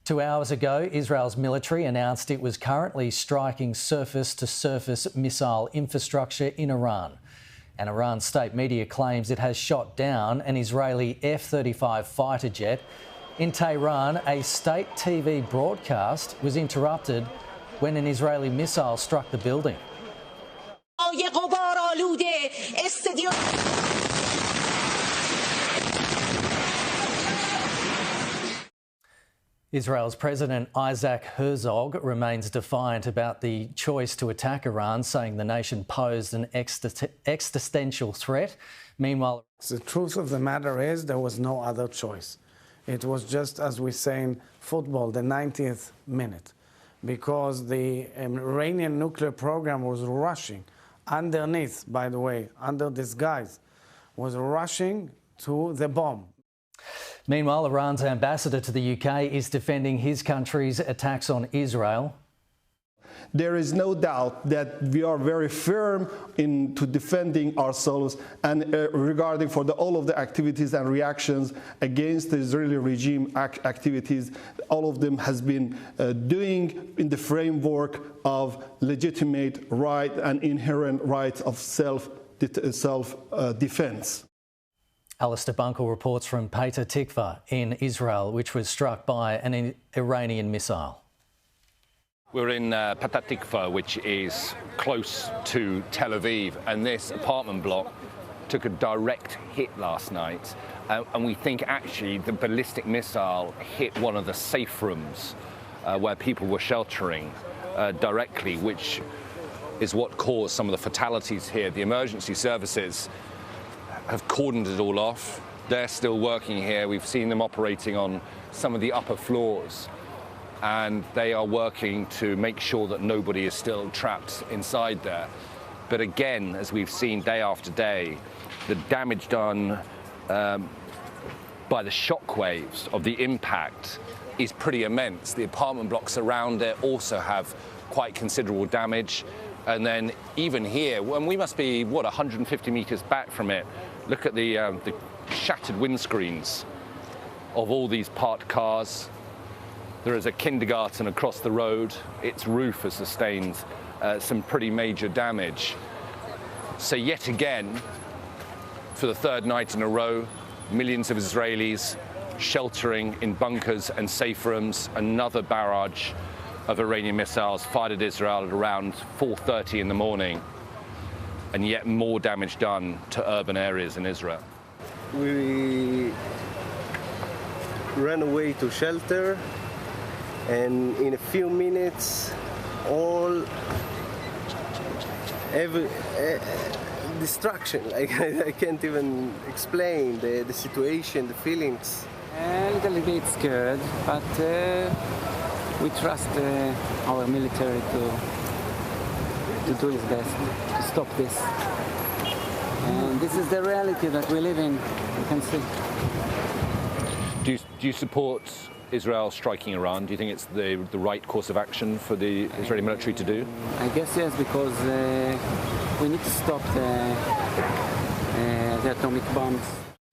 2 hours ago, Israel's military announced it was currently striking surface-to-surface missile infrastructure in Iran. And Iran's state media claims it has shot down an Israeli F-35 fighter jet. In Tehran, a state TV broadcast was interrupted when an Israeli missile struck the building. Israel's President Isaac Herzog remains defiant about the choice to attack Iran, saying the nation posed an existential threat. Meanwhile, the truth of the matter is there was no other choice. It was just, as we say in football, the 90th minute, because the Iranian nuclear program was rushing underneath, by the way, under disguise, was rushing to the bomb. Meanwhile, Iran's ambassador to the UK is defending his country's attacks on Israel. There is no doubt that we are very firm into defending ourselves and regarding for all of the activities and reactions against the Israeli regime activities, all of them has been doing in the framework of legitimate right and inherent rights of self-defense. Alistair Bunkle reports from Petah Tikva in Israel, which was struck by an Iranian missile. We're in Petah Tikva, which is close to Tel Aviv, and this apartment block took a direct hit last night. And we think actually the ballistic missile hit one of the safe rooms where people were sheltering directly, which is what caused some of the fatalities here. The emergency services have cordoned it all off. They're still working here. We've seen them operating on some of the upper floors, and they are working to make sure that nobody is still trapped inside there. But again, as we've seen day after day, the damage done by the shock waves of the impact is pretty immense. The apartment blocks around it also have quite considerable damage. And then even here, and we must be, 150 meters back from it. Look at the shattered windscreens of all these parked cars. There is a kindergarten across the road. Its roof has sustained some pretty major damage. So yet again, for the third night in a row, millions of Israelis sheltering in bunkers and safe rooms. Another barrage of Iranian missiles fired at Israel at around 4:30 in the morning, and yet more damage done to urban areas in Israel. We ran away to shelter, and in a few minutes, every destruction. I can't even explain the situation, the feelings. A little bit scared, but we trust our military to do its best to stop this. And this is the reality that we live in, you can see. Do you support Israel striking Iran? Do you think it's the right course of action for the Israeli military to do? I guess yes, because we need to stop the atomic bombs.